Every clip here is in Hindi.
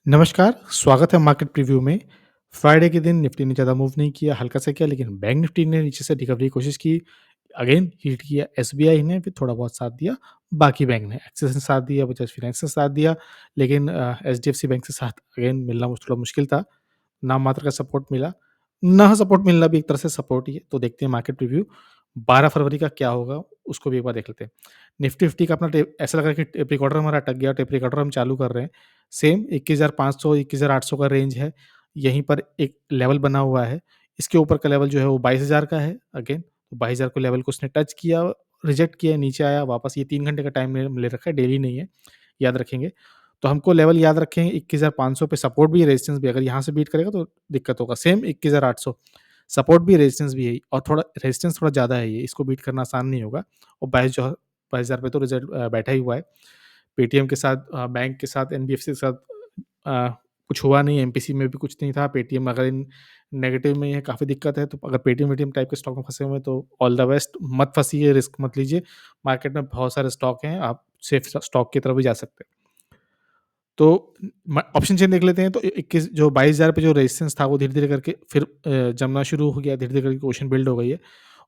नमस्कार, स्वागत है मार्केट प्रीव्यू में। फ्राइडे के दिन निफ्टी ने ज़्यादा मूव नहीं किया, हल्का सा किया, लेकिन बैंक निफ्टी ने नीचे से रिकवरी की कोशिश की। अगेन हिट किया एसबीआई ने भी थोड़ा बहुत साथ दिया, बाकी बैंक ने एक्सिस ने साथ दिया, बजाज फाइनेंस ने साथ दिया, लेकिन एचडीएफसी बैंक से साथ अगेन मिलना थोड़ा मुश्किल था। नाम मात्र का सपोर्ट मिला। ना सपोर्ट मिलना भी एक तरह से सपोर्ट ही है। तो देखते हैं मार्केट रिव्यू 12 फरवरी का क्या होगा, उसको भी एक बार देख लेते हैं। निफ्टी फिफ्टी का अपना ऐसा लग रहा है कि टेप रिकॉर्डर हमारा अटक गया, टेप रिकॉर्डर हम चालू कर रहे हैं। सेम 21,500 21,800 का रेंज है। यहीं पर एक लेवल बना हुआ है। इसके ऊपर का लेवल जो है वो 22,000 का है। अगेन 22,000 को लेवल को उसने टच किया, रिजेक्ट किया, नीचे आया वापस। ये 3 घंटे का टाइम ले रखा है, डेली नहीं है, याद रखेंगे। तो हमको लेवल याद रखें 21,500 पे सपोर्ट भी, रेजिस्टेंस भी। अगर यहाँ से बीट करेगा तो दिक्कत होगा। सेम 21,800 सपोर्ट भी, रेजिस्टेंस भी है, और थोड़ा रेजिस्टेंस थोड़ा ज़्यादा है ये, इसको बीट करना आसान नहीं होगा। और 22,000 पे तो रिजल्ट बैठा ही हुआ है। पेटीएम के साथ बैंक के साथ, एनबीएफसी के साथ कुछ हुआ नहीं, एमपीसी में भी कुछ नहीं था। पेटीएम अगर इन नेगेटिव में है, काफ़ी दिक्कत है, तो अगर पेटीएम वेटीएम टाइप के स्टॉक में फँसे हुए हैं तो ऑल द बेस्ट, मत फँसिए, रिस्क मत लीजिए। मार्केट में बहुत सारे स्टॉक हैं, आप सेफ स्टॉक की तरफ भी जा सकते हैं। तो ऑप्शन चेन देख लेते हैं। तो 21 जो 22,000 पे जो रेजिस्टेंस था वो धीरे-धीरे करके फिर जमना शुरू हो गया, धीरे-धीरे करके क्वेश्चन बिल्ड हो गई है।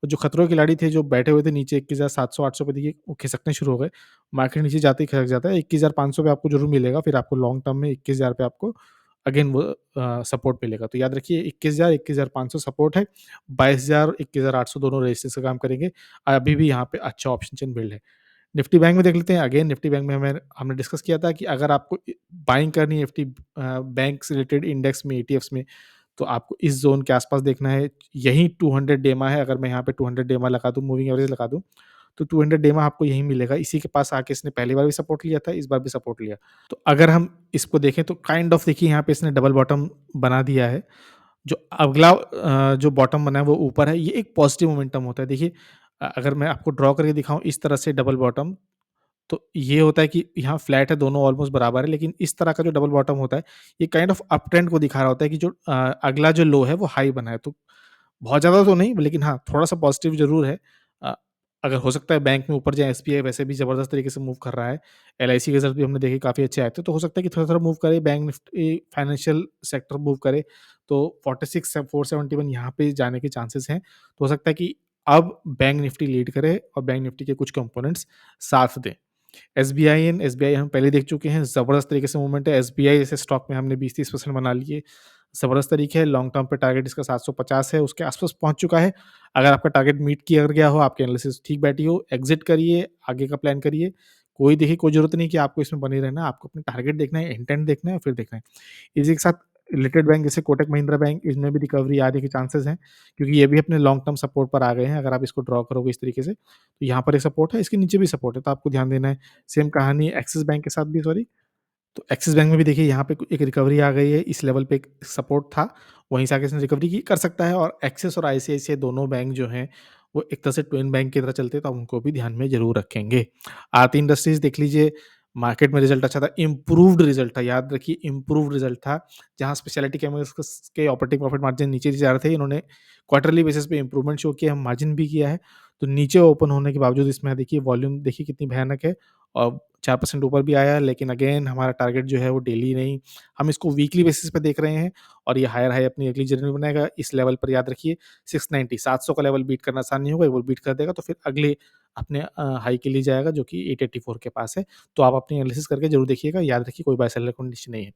और जो खतरों के खिलाड़ी थे जो बैठे हुए थे नीचे 21,700-800 पे, देखिए वो खिसकने शुरू हो गए। मार्केट नीचे जाते ही खिसक जाता है। 21,500 पे आपको ज़रूर मिलेगा, फिर आपको लॉन्ग टर्म में 21,000 पे आपको अगेन वो सपोर्ट मिलेगा। तो याद रखिए 21,000 21,500 सपोर्ट है, 22,000 21,800 दोनों रेजिस्टेंस का काम करेंगे। अभी भी यहाँ पे अच्छा ऑप्शन चेन बिल्ड है। निफ्टी बैंक में देख लेते हैं। अगेन निफ्टी बैंक में हमने डिस्कस किया था कि अगर आपको बाइंग करनी है निफ्टी बैंक से रिलेटेड इंडेक्स में, ईटीएफ्स में, तो आपको इस ज़ोन के आसपास देखना है। यही 200 डेमा है। अगर मैं यहाँ पे 200 डेमा लगा दूँ, मूविंग एवरेज लगा दूँ, तो 200 डेमा आपको यहीं मिलेगा। इसी के पास आके इसने पहली बार भी सपोर्ट लिया था, इस बार भी सपोर्ट लिया। तो अगर हम इसको देखें तो काइंड ऑफ देखिए यहाँ पे इसने डबल बॉटम बना दिया है। जो अगला जो बॉटम बना है वो ऊपर है। ये एक पॉजिटिव मोमेंटम होता है। देखिए अगर मैं आपको ड्रॉ करके दिखाऊँ इस तरह से डबल बॉटम, तो ये होता है कि यहाँ फ्लैट है, दोनों ऑलमोस्ट बराबर है, लेकिन इस तरह का जो डबल बॉटम होता है, ये काइंड ऑफ अप ट्रेंड को दिखा रहा होता है कि जो अगला जो लो है वो हाई बना है। तो बहुत ज़्यादा तो नहीं, लेकिन हाँ, थोड़ा-सा पॉजिटिव ज़रूर है। अ, अगर हो सकता है बैंक में ऊपर जाए, एसबीआई वैसे भी ज़बरदस्त तरीके से मूव कर रहा है। एलआईसी के रिजल्ट भी हमने देखे, काफ़ी अच्छे आए थे, तो हो सकता है कि थोड़ा-थोड़ा मूव करे, bank Nifty financial sector move करे, तो 46 471 यहाँ पे जाने के चांसेस हैं। तो हो सकता है कि अब बैंक निफ्टी लीड करे और बैंक निफ्टी के कुछ कंपोनेंट्स साथ दें। एसबीआई हम पहले देख चुके हैं, ज़बरदस्त तरीके से मूवमेंट है। एसबीआई जैसे स्टॉक में हमने 20-30% बना लिए, ज़बरदस्त तरीके है। लॉन्ग टर्म पे टारगेट इसका 750 है, उसके आस-पास पहुँच चुका है। अगर आपका टारगेट मीट किया गया हो, आपकी एनालिसिस ठीक बैठी हो, एग्ज़िट करिए, आगे का प्लान करिए। कोई देखिए कोई ज़रूरत नहीं कि आपको इसमें बने रहना है, आपको अपना टारगेट देखना है, इंटेंट देखना है और फिर देखना है। इसी के साथ रिलेटेड बैंक जैसे कोटक महिंद्रा बैंक, इसमें भी रिकवरी आने के चांसेस हैं, क्योंकि ये भी अपने लॉन्ग टर्म सपोर्ट पर आ गए हैं। अगर आप इसको ड्रॉ करोगे इस तरीके से, तो यहाँ पर एक सपोर्ट है, इसके नीचे भी सपोर्ट है, तो आपको ध्यान देना है। सेम कहानी एक्सिस बैंक के साथ भी, सॉरी। तो एक्सिस बैंक में भी देखिए यहाँ पे एक रिकवरी आ गई है, इस लेवल पे एक सपोर्ट था, वहीं से आके इसने रिकवरी की, कर सकता है। और एक्सिस और आईसीआईसीआई दोनों बैंक जो हैं, वो एक तरह से ट्विन बैंक की तरह चलते हैं, तो आप उनको भी ध्यान में ज़रूर रखेंगे। आरती इंडस्ट्रीज़ देख लीजिए, मार्केट में रिज़ल्ट अच्छा था, इम्प्रूव्ड रिज़ल्ट था, याद रखिए इम्प्रूव्ड रिज़ल्ट था। जहाँ स्पेशलिटी केमिकल्स के ऑपरेटिंग प्रॉफिट मार्जिन नीचे जा रहे थे, इन्होंने क्वार्टरली बेसिस पे इम्प्रूवमेंट शो किया, मार्जिन भी किया है। तो नीचे ओपन होने के बावजूद इसमें देखिए वॉल्यूम देखिए कितनी भयानक है, और 4% ऊपर भी आया है, लेकिन अगेन हमारा टारगेट जो है वो डेली नहीं, हम इसको वीकली बेसिस पे देख रहे हैं। और ये हायर हाई अपनी अगली जर्नी बनाएगा। इस लेवल पर याद रखिए 690 700 का लेवल बीट करना आसान नहीं होगा, एक बार बीट कर देगा तो फिर अगले अपने हाई के लिए जाएगा, जो कि 884 के पास है। तो आप अपनी एनालिसिस करके ज़रूर देखिएगा, याद रखिए कोई बाय सेल कंडीशन नहीं है।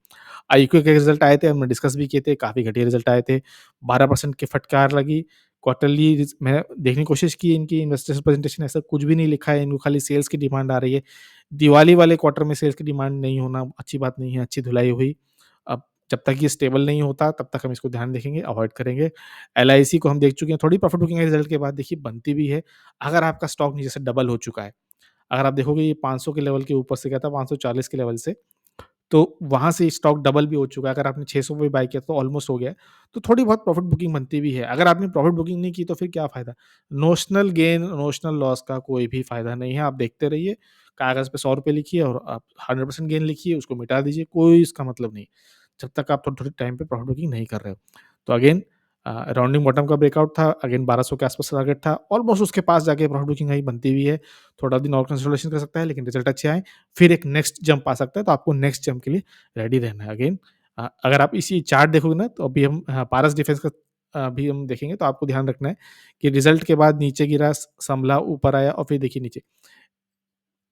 आईक्यू के रिजल्ट आए थे, हमने डिस्कस भी किए थे, काफ़ी घटिया रिजल्ट आए थे, 12% की फटकार लगी। क्वार्टरली मैं देखने की कोशिश की, इनकी इन्वेस्टर्स प्रेजेंटेशन ऐसा कुछ भी नहीं लिखा है, इनको खाली सेल्स की डिमांड आ रही है। दिवाली वाले क्वार्टर में सेल्स की डिमांड नहीं होना अच्छी बात नहीं है, अच्छी धुलाई हुई। अब जब तक ये स्टेबल नहीं होता तब तक हम इसको ध्यान देखेंगे, अवॉइड करेंगे। एलआईसी को हम देख चुके हैं, थोड़ी प्रॉफिट बुकिंग है रिजल्ट के बाद, देखिए बनती भी है। अगर आपका स्टॉक नीचे से डबल हो चुका है, अगर आप देखोगे ये 500 के लेवल के ऊपर से गया था, 540 के लेवल से, तो वहाँ से स्टॉक डबल भी हो चुका है। अगर आपने 600 पे बाय किया तो ऑलमोस्ट हो गया है। तो थोड़ी बहुत प्रॉफिट बुकिंग बनती भी है। अगर आपने प्रॉफिट बुकिंग नहीं की तो फिर क्या फ़ायदा? नोशनल गेन, नोशनल लॉस का कोई भी फ़ायदा नहीं है। आप देखते रहिए, कागज़ पे ₹100 लिखिए और आप 100% गेन लिखिए, उसको मिटा दीजिए, कोई इसका मतलब नहीं। जब तक आप थोड़े-थोड़े टाइम पे प्रॉफिट बुकिंग नहीं कर रहे हो। तो अगेन राउंडिंग बॉटम का ब्रेकआउट था, अगेन 1200 के आस-पास टारगेट था, ऑलमोस्ट उसके पास जाके प्रॉफिट बुकिंग हाई बनती हुई है, थोड़ा दिन और कंसोलिडेशन कर सकता है लेकिन रिजल्ट अच्छे आए, फिर एक नेक्स्ट जंप आ सकता है, तो आपको नेक्स्ट जंप के लिए रेडी रहना है। अगेन अगर आप इसी चार्ट देखोगे ना तो अभी हम पारस डिफेंस का भी हम देखेंगे तो आपको ध्यान रखना है कि रिजल्ट के बाद नीचे गिरा, संभला, ऊपर आया और फिर देखिए नीचे।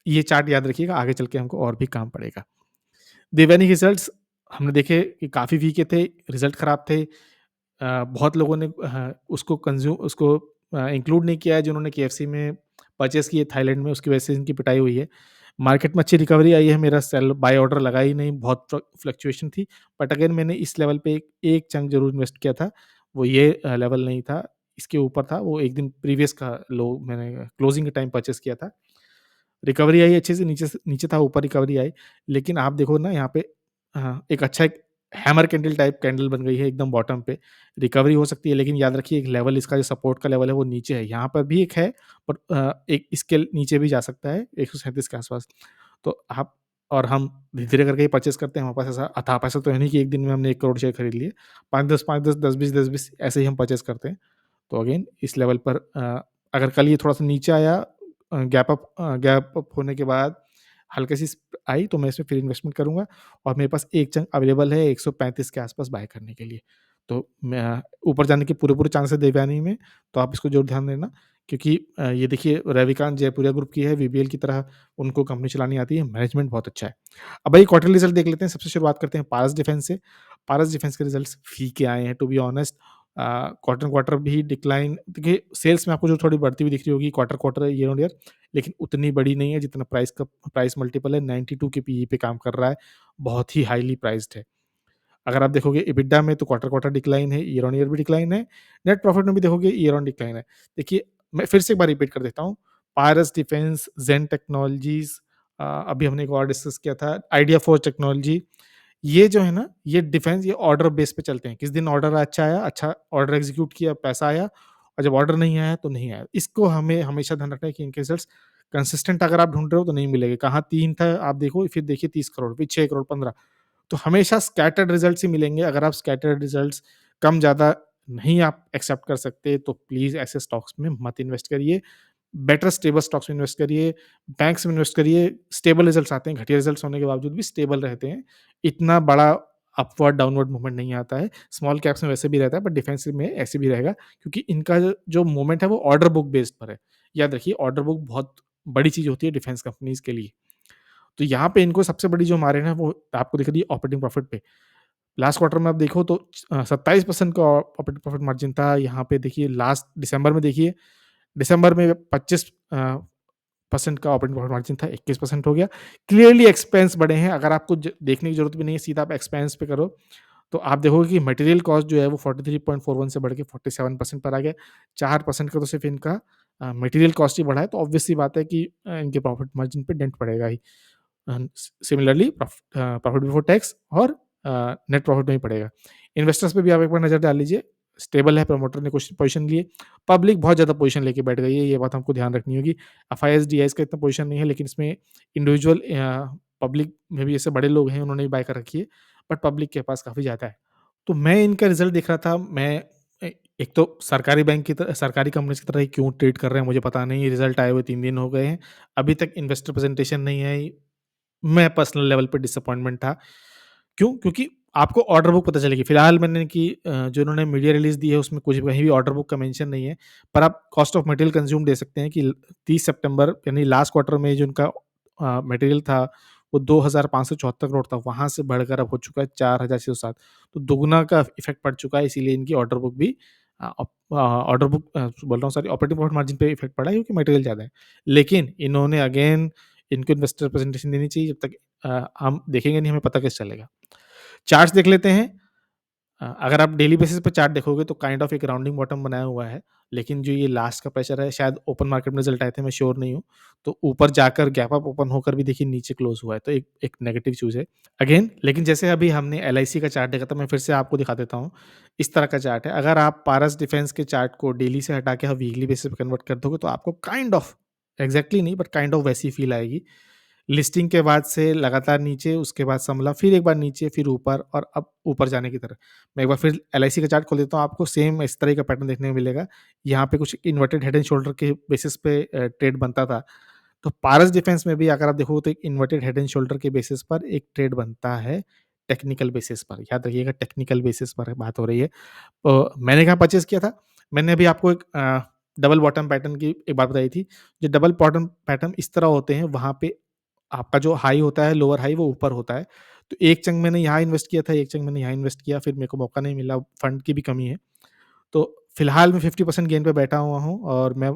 ये चार्ट याद रखिएगा, आगे चल के हमको और भी काम पड़ेगा। देवयानी रिजल्ट्स हमने देखे कि काफ़ी वीक थे, रिजल्ट खराब थे। बहुत लोगों ने उसको इंक्लूड नहीं किया है जिन्होंने केएफसी में परचेज़ किए थाईलैंड में, उसकी वजह से इनकी पिटाई हुई है। मार्केट में अच्छी रिकवरी आई है, मेरा सेल बाय ऑर्डर लगा ही नहीं, बहुत फ्लक्चुएशन थी। बट अगेन मैंने इस लेवल पे एक एक चंक ज़रूर इन्वेस्ट किया था, वो ये लेवल नहीं था, इसके ऊपर था, वो एक दिन प्रीवियस का लो मैंने क्लोजिंग के टाइम परचेज़ किया था। रिकवरी आई अच्छे से नीचे था, ऊपर रिकवरी आई। लेकिन आप देखो ना यहाँ पे एक अच्छा एक हैमर कैंडल टाइप कैंडल बन गई है एकदम बॉटम पे। रिकवरी हो सकती है लेकिन याद रखिए एक लेवल इसका जो सपोर्ट का लेवल है वो नीचे है। यहाँ पर भी एक है बट एक इसके नीचे भी जा सकता है 137 के आस-पास। तो आप और हम धीरे-धीरे करके ही परचेज़ करते हैं, हमारे पास ऐसा अथाह पैसा तो है नहीं कि एक दिन में हमने 1 करोड़ शेयर खरीद लिए। 5-10, 5-10, 10-20, 10-20 ऐसे ही हम परचेज़ करते हैं। तो अगेन इस लेवल पर अगर कल ये थोड़ा-सा नीचे आया गैप अप होने के बाद हल्की-सी आई तो मैं इसमें फिर इन्वेस्टमेंट करूँगा और मेरे पास एक चंक अवेलेबल है 135 के आस-पास बाय करने के लिए। तो मैं ऊपर जाने के पूरे-पूरे चांस है देवयानी में, तो आप इसको ज़रूर ध्यान देना क्योंकि ये देखिए रविकांत जयपुरिया ग्रुप की है, वीबीएल की तरह उनको कंपनी चलानी आती है, मैनेजमेंट बहुत अच्छा है। अब भाई क्वार्टरली रिजल्ट देख लेते हैं, सबसे शुरुआत करते हैं पारस डिफेंस से। पारस डिफेंस के रिजल्ट्स फीके आए हैं टू बी ऑनेस्ट। क्वार्टर-क्वार्टर भी डिक्लाइन देखिए सेल्स में आपको जो थोड़ी बढ़ती हुई दिख रही होगी क्वार्टर-क्वार्टर ईयर ऑन ईयर लेकिन उतनी बड़ी नहीं है जितना प्राइस मल्टीपल है 92 के पीई पे काम कर रहा है, बहुत ही हाइली प्राइस्ड है। अगर आप देखोगे एबिडा में तो क्वार्टर-क्वार्टर डिक्लाइन है, ईयर ऑन ईयर भी डिक्लाइन है, नेट प्रॉफिट में भी देखोगे ईयर ऑन डिक्लाइन है। देखिए, मैं फिर से एक बार रिपीट कर देता हूँ, पारस डिफेंस, ज़ेन टेक्नोलॉजीज़ अभी हमने एक और डिस्कस किया था, आइडिया फोर्ज टेक्नोलॉजी ये जो है ना, ये डिफेंस ये ऑर्डर बेस पे चलते हैं। किस दिन ऑर्डर अच्छा आया, अच्छा ऑर्डर एग्ज़ीक्यूट किया, पैसा आया और जब ऑर्डर नहीं आया तो नहीं आया। इसको हमें हमेशा ध्यान रखना है कि इनके रिज़ल्ट्स कंसिस्टेंट अगर आप ढूँढ रहे हो तो नहीं मिलेंगे। कहाँ 3 था आप देखो, फिर देखिए 30 करोड़, फिर 6 करोड़, 15 तो हमेशा स्कैटर्ड रिज़ल्ट्स ही मिलेंगे। अगर आप स्कैटर्ड रिज़ल्ट्स कम-ज़्यादा नहीं आप एक्सेप्ट कर सकते, तो प्लीज़ ऐसे स्टॉक्स में मत इन्वेस्ट करिए। बेटर स्टेबल स्टॉक्स में इन्वेस्ट करिए, बैंक्स में इन्वेस्ट करिए, स्टेबल रिज़ल्ट्स आते हैं, घटिया रिज़ल्ट्स होने के बावजूद भी स्टेबल रहते हैं। इतना बड़ा अपवर्ड डाउनवर्ड मूवमेंट नहीं आता है। स्मॉल कैप्स में वैसे भी रहता है, बट डिफेंसिव में ऐसे भी रहेगा क्योंकि इनका जो मूवमेंट है वो ऑर्डर बुक बेस्ड पर है। याद रखिए ऑर्डर बुक बहुत बड़ी चीज़ होती है डिफेंस कंपनीज़ के लिए। तो यहाँ पे इनको सबसे बड़ी जो मार है ना वो आपको दिख रही है ऑपरेटिंग प्रॉफिट पे। लास्ट क्वार्टर में आप देखो तो 27% का ऑपरेटिंग प्रॉफिट मार्जिन था। यहाँ पे देखिए लास्ट दिसंबर में देखिए, दिसंबर में 25 परसेंट का ऑपरेटिंग प्रॉफिट मार्जिन था, 21% हो गया। क्लियरली एक्सपेंस बढ़े हैं, अगर आपको देखने की जरूरत भी नहीं है, सीधा आप एक्सपेंस पे करो तो आप देखोगे कि मटेरियल कॉस्ट जो है वो 43.41 से बढ़ के 47% पर आ गया। 4% का तो सिर्फ इनका मटेरियल कॉस्ट ही बढ़ा है, तो ऑब्वियस सी बात है कि इनके प्रॉफिट मार्जिन पे डेंट पड़ेगा ही। सिमिलरली प्रॉफिट बिफोर टैक्स और नेट प्रॉफिट में ही पड़ेगा। इन्वेस्टर्स पे भी आप एक बार नज़र डाल लीजिए, स्टेबल है, प्रमोटर ने कुछ पोजीशन लिए, पब्लिक बहुत ज़्यादा पोजीशन लेके बैठ गई है, ये बात हमको ध्यान रखनी होगी। एफआईआईज़, डीआईज़ का इतना पोजीशन नहीं है, लेकिन इसमें इंडिविजुअल पब्लिक में भी ऐसे बड़े लोग हैं, उन्होंने भी बाय कर रखी है, बट पब्लिक के पास काफ़ी ज़्यादा है। तो मैं इनका रिज़ल्ट देख रहा था, मैं एक तो सरकारी बैंक की तरह सरकारी कंपनीज़ की तरह ही क्यों ट्रीट कर रहे हैं मुझे पता नहीं, रिज़ल्ट आए हुए 3 दिन हो गए हैं, अभी तक इन्वेस्टर प्रेजेंटेशन नहीं आई। मैं पर्सनल लेवल पे डिसअपॉइंटमेंट था। क्यों? क्योंकि आपको ऑर्डर बुक पता चलेगी। फिलहाल मैंने जो इन्होंने मीडिया रिलीज़ दी है उसमें कुछ कहीं भी ऑर्डर बुक का मेंशन नहीं है। पर आप कॉस्ट ऑफ मटेरियल कंज्यूम दे सकते हैं कि 30 सितंबर यानी लास्ट क्वार्टर में जो उनका मटेरियल था वो 2574 करोड़ था। वहाँ से बढ़कर अब हो चुका है 4607 तो दुगुना का इफ़ेक्ट पड़ चुका है इसीलिए इनकी ऑर्डर बुक भी ऑर्डर बुक बोल रहा हूँ सॉरी ऑपरेटिंग प्रॉफिट मार्जिन पे इफ़ेक्ट पड़ा है क्योंकि मटेरियल ज़्यादा है। लेकिन इन्होंने अगेन इनको इन्वेस्टर प्रेजेंटेशन देनी चाहिए जब तक हम देखेंगे नहीं हमें पता कैसे चलेगा। चार्ट्स देख लेते हैं। अगर आप डेली बेसिस पे चार्ट देखोगे तो काइंड ऑफ एक राउंडिंग बॉटम बनाया हुआ है, लेकिन जो ये लास्ट का प्रेशर है शायद ओपन मार्केट में रिजल्ट आए थे मैं श्योर नहीं हूँ। तो ऊपर जाकर गैप अप ओपन होकर भी देखिए नीचे क्लोज़ हुआ है, तो एक एक नेगेटिव चीज़ है। अगेन लेकिन जैसे अभी हमने एलआईसी का चार्ट देखा था, मैं फिर से आपको दिखा देता हूँ। इस तरह का चार्ट है। अगर आप पारस डिफेंस के चार्ट को डेली से हटा के आप वीकली बेसिस पे कन्वर्ट कर दोगे तो आपको काइंड ऑफ एग्ज़ैक्टली नहीं बट काइंड ऑफ वैसी फील आएगी। लिस्टिंग के बाद से लगातार नीचे, उसके बाद संभला, फिर एक बार नीचे, फिर ऊपर और अब ऊपर जाने की तरफ। मैं एक बार फिर एलआईसी का चार्ट खोल देता हूँ, आपको सेम इस तरह का पैटर्न देखने को मिलेगा। यहाँ पे कुछ इन्वर्टेड हेड एंड शोल्डर के बेसिस पे ट्रेड बनता था। तो पारस डिफेंस में भी अगर आप देखो तो एक इन्वर्टेड हेड एंड शोल्डर के बेसिस पर एक ट्रेड बनता है, टेक्निकल बेसिस पर। याद रखिएगा टेक्निकल बेसिस पर बात हो रही है। तो मैंने कहाँ परचेज़ किया था? मैंने अभी आपको एक डबल बॉटम पैटर्न की एक बात बताई थी। जो डबल बॉटम पैटर्न इस तरह होते हैं, वहाँ पे आपका जो हाई होता है, लोअर हाई वो ऊपर होता है। तो एक चंक मैंने यहाँ इन्वेस्ट किया था, एक चंक मैंने यहाँ इन्वेस्ट किया, फिर मेरे को मौका नहीं मिला, फंड की भी कमी है। तो फिलहाल मैं 50% गेन पे बैठा हुआ हूँ और मैं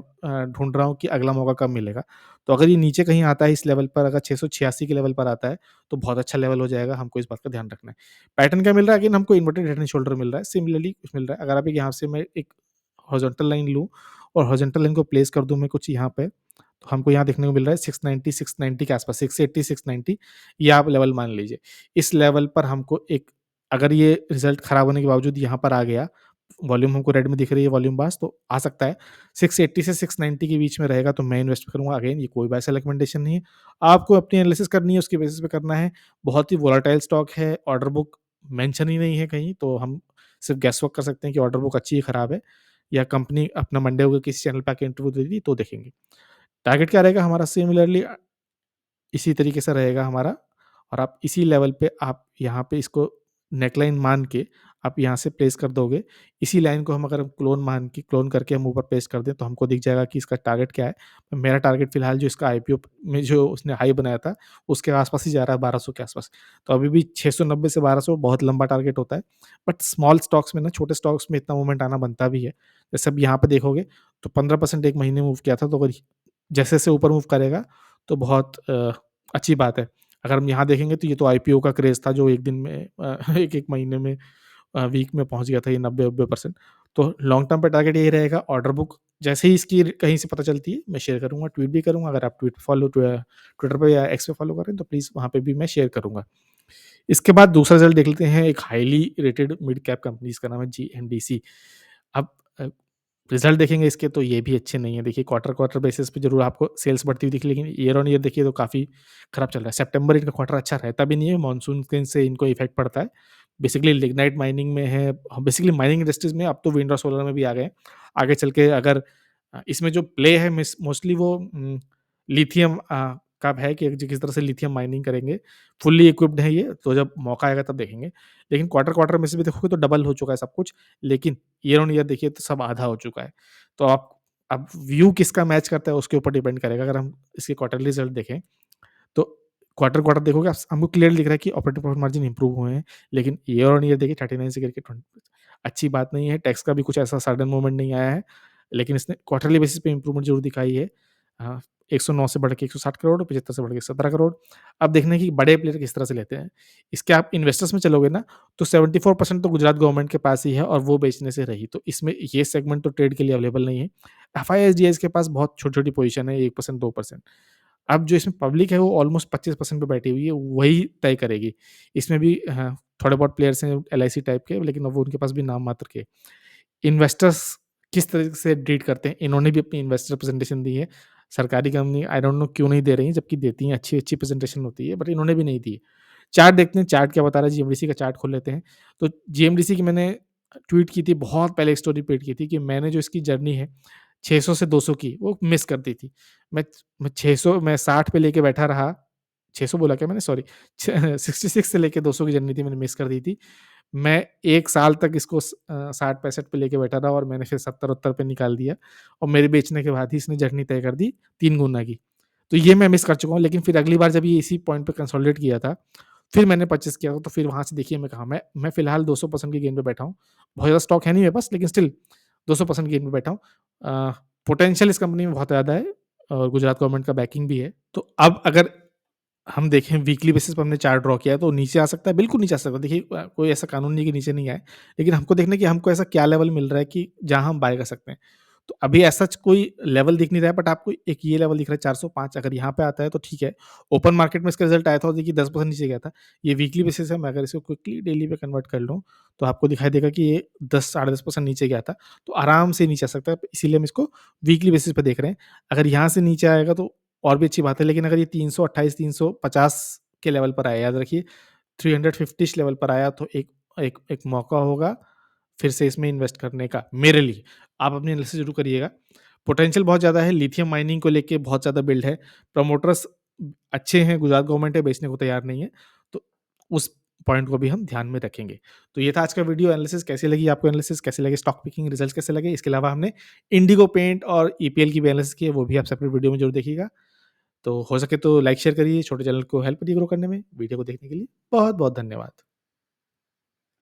ढूँढ रहा हूँ कि अगला मौका कब मिलेगा। तो अगर ये नीचे कहीं आता है इस लेवल पर, अगर 686 के लेवल पर आता है, तो बहुत अच्छा लेवल हो जाएगा, हमको इस बात का ध्यान रखना है। पैटर्न क्या मिल रहा है? अगेन हमको इन्वर्टेड हेड एंड शोल्डर मिल रहा है, सिमिलरली कुछ मिल रहा है। अगर आप एक यहाँ से मैं एक हॉरिज़ॉन्टल लाइन लूँ और हॉरिज़ॉन्टल लाइन को प्लेस कर दूँ मैं कुछ यहाँ पे, तो हमको यहाँ देखने को मिल रहा है 690 के आस-पास, 680 690 ये आप लेवल मान लीजिए। इस लेवल पर हमको एक, अगर ये रिज़ल्ट खराब होने के बावजूद यहाँ पर आ गया, वॉल्यूम हमको रेड में दिख रही है वॉल्यूम बार्स, तो आ सकता है 680 से 690 के बीच में रहेगा तो मैं इन्वेस्ट करूँगा। अगेन ये कोई बाय सेल रिकमेंडेशन नहीं है। आपको अपनी एनालिसिस करनी है, उसके बेसिस पे करना है। बहुत ही वोलेटाइल स्टॉक है, ऑर्डर बुक मेंशन ही नहीं है कहीं, तो हम सिर्फ गेस वर्क कर सकते हैं कि ऑर्डर बुक अच्छी है, खराब है, या कंपनी अपना मंडे को किसी चैनल पे आके इंटरव्यू दे दी तो देखेंगे। टारगेट क्या रहेगा हमारा? सिमिलरली इसी तरीके से रहेगा हमारा, और आप इसी लेवल पे आप यहाँ पे इसको नेकलाइन मान के आप यहाँ से प्लेस कर दोगे। इसी लाइन को हम अगर क्लोन करके हम ऊपर पेस्ट कर दें तो हमको दिख जाएगा कि इसका टारगेट क्या है। मेरा टारगेट फिलहाल जो इसका आईपीओ में जो उसने हाई बनाया था, उसके आस-पास ही जा रहा है, 1200 के आस-पास। तो अभी भी 690 से 1200 बहुत लंबा टारगेट होता है। बट स्मॉल स्टॉक्स में ना, छोटे स्टॉक्स में इतना मूवमेंट आना बनता भी है। जैसे अब यहाँ पे देखोगे तो 15% 1 महीने मूव किया था, तो अगर जैसे-जैसे ऊपर मूव करेगा तो बहुत अच्छी बात है। अगर हम यहाँ देखेंगे तो ये तो आईपीओ का क्रेज़ था जो एक दिन में एक-एक महीने में वीक में पहुँच गया था ये 90-90%। तो लॉन्ग टर्म पे टारगेट यही रहेगा। ऑर्डर बुक जैसे ही इसकी कहीं से पता चलती है, मैं शेयर करूँगा, ट्वीट भी करूँगा। अगर आप ट्विटर पे या एक्स पे फॉलो कर रहे हैं तो प्लीज़ वहाँ पे भी मैं शेयर करूँगा। इसके बाद दूसरा रिज़ल्ट देख लेते हैं, एक highly rated mid cap company, इसका नाम है जीएमडीसी। अब अ, रिज़ल्ट देखेंगे इसके तो ये भी अच्छे नहीं है। देखिए क्वार्टर-क्वार्टर बेसिस पे ज़रूर आपको सेल्स बढ़ती हुई दिखी, लेकिन ईयर ऑन ईयर देखिए तो काफ़ी खराब चल रहा है। सितंबर इनका क्वार्टर अच्छा रहता भी नहीं है, मानसून के से इनको इफ़ेक्ट पड़ता है। बेसिकली लिग्नाइट माइनिंग में है, बेसिकली माइनिंग इंडस्ट्रीज़ में, अब तो विंड और सोलर में भी आ गए हैं। आगे चल के अगर इसमें जो प्ले है मोस्टली वो लिथियम का है कि किस तरह से लिथियम माइनिंग करेंगे। फुल्ली इक्विप्ड है ये, तो जब मौका आएगा तब देखेंगे। लेकिन क्वार्टर-क्वार्टर में से भी देखोगे तो डबल हो चुका है सब कुछ, लेकिन ईयर ऑन ईयर देखिए तो सब आधा हो चुका है। तो आप अब व्यू किसका मैच करता है उसके ऊपर डिपेंड करेगा। अगर हम इसके क्वार्टरली रिजल्ट देखें, तो क्वार्टर-क्वार्टर देखोगे हमको क्लियरली दिख रहा है कि ऑपरेटिंग प्रॉफिट मार्जिन इंप्रूव हुए हैं। लेकिन ईयर ऑन ईयर देखिए 39 से गिर के 20, अच्छी बात नहीं है। टैक्स का भी कुछ ऐसा सडन मूवमेंट नहीं आया है। लेकिन इसने क्वार्टरली बेसिस पे इंप्रूवमेंट ज़रूर दिखाई है। हाँ, 109 से बढ़ के 160 करोड़, 75 से बढ़ के 17 करोड़। अब देखना है कि बड़े प्लेयर किस तरह से लेते हैं। इसके आप इन्वेस्टर्स में चलोगे ना, तो 74% तो गुजरात गवर्नमेंट के पास ही है और वो बेचने से रही। तो इसमें ये सेगमेंट तो ट्रेड के लिए अवेलेबल नहीं है। एफआईएसडीएस के पास बहुत छोटी-छोटी पोज़ीशन है, 1% 2%। अब जो इसमें पब्लिक है वो ऑलमोस्ट 25% पे बैठी हुई है, वही तय करेगी। इसमें भी थोड़े बहुत प्लेयर्स हैं एलआईसी टाइप के, लेकिन अब वो उनके पास भी नाम मात्र के। इन्वेस्टर्स किस तरह से ट्रीट करते हैं, इन्होंने भी अपनी इन्वेस्टर प्रेजेंटेशन दी है। सरकारी कंपनी आई डोंट नो क्यों नहीं दे रही हैं, जबकि देती हैं, अच्छी-अच्छी प्रेजेंटेशन होती है, बट इन्होंने भी नहीं दी है। चार्ट देखते हैं, चार्ट क्या बता रहा है, जीएमडीसी का चार्ट खोल लेते हैं। तो जीएमडीसी की मैंने ट्वीट की थी, बहुत पहले एक स्टोरी ट्वीट की थी कि मैंने जो इसकी जर्नी है 600 से 200 की, वो मिस कर दी थी। मैं मैं 600 मैं 60 पे लेके बैठा रहा, 600 बोला क्या मैंने, सॉरी, 66 से लेके 200 की जर्नी थी, मैंने मिस कर दी थी। मैं 1 साल तक इसको 60-65 पे लेके बैठा रहा और मैंने फिर 70-70 पे निकाल दिया, और मेरे बेचने के बाद ही इसने जर्नी तय कर दी 3 गुना की। तो ये मैं मिस कर चुका हूँ, लेकिन फिर अगली बार जब ये इसी पॉइंट पे कंसोलिडेट किया था, फिर मैंने परचेज़ किया था, तो फिर वहाँ से देखिए मैं कहाँ, मैं फिलहाल 200% की गेन पे बैठा हूँ। बहुत ज़्यादा स्टॉक है नहीं मेरे पास, लेकिन स्टिल 200% गेन पे बैठा हूँ। पोटेंशियल इस कंपनी में बहुत ज़्यादा है और गुजरात गवर्नमेंट का बैकिंग भी है। तो अब अगर हम देखें वीकली बेसिस पे हमने चार्ट ड्रॉ किया है, तो नीचे आ सकता है, बिल्कुल नीचे आ सकता है। देखिए कोई ऐसा कानून नहीं है कि नीचे नहीं आए, लेकिन हमको देखना है कि हमको ऐसा क्या लेवल मिल रहा है कि जहाँ हम बाय कर सकते हैं। तो अभी ऐसा कोई लेवल दिख नहीं रहा है, बट आपको एक ये लेवल दिख रहा है 405, अगर यहाँ पे आता है तो ठीक है। ओपन मार्केट में इसका रिजल्ट आया था और देखिए 10% नीचे गया था। ये वीकली बेसिस है, मैं अगर इसको क्विकली डेली पे कन्वर्ट कर लूँ, तो आपको दिखाई देगा कि ये 10 साढ़े 10% नीचे गया था। तो आराम से नीचे आ सकता है, इसीलिए हम इसको वीकली बेसिस पे देख रहे हैं। अगर यहाँ से नीचे आएगा तो और भी अच्छी बात है, लेकिन अगर ये 328, 350 के लेवल पर आया, याद रखिए 350 लेवल पर आया तो एक एक एक मौका होगा फिर से इसमें इन्वेस्ट करने का मेरे लिए। आप अपनी एनालिसिस ज़रूर करिएगा। पोटेंशियल बहुत ज़्यादा है, लिथियम माइनिंग को लेके बहुत ज़्यादा बिल्ड है। प्रमोटर्स अच्छे हैं, गुजरात गवर्नमेंट है, बेचने को तैयार नहीं है। तो उस पॉइंट को भी हम ध्यान में रखेंगे। तो ये था आज का वीडियो एनालिसिस। कैसी लगी आपको एनालिसिस? कैसे लगे स्टॉक पिकिंग रिजल्ट्स कैसे लगे? इसके अलावा हमने इंडिगो पेंट और ईपीएल की भी एनालिसिस की है, वो भी आप सेपरेट वीडियो में ज़रूर देखिएगा। तो हो सके तो लाइक शेयर करिए, छोटे चैनल को हेल्प करिए ग्रो करने में। वीडियो को देखने के लिए बहुत-बहुत धन्यवाद।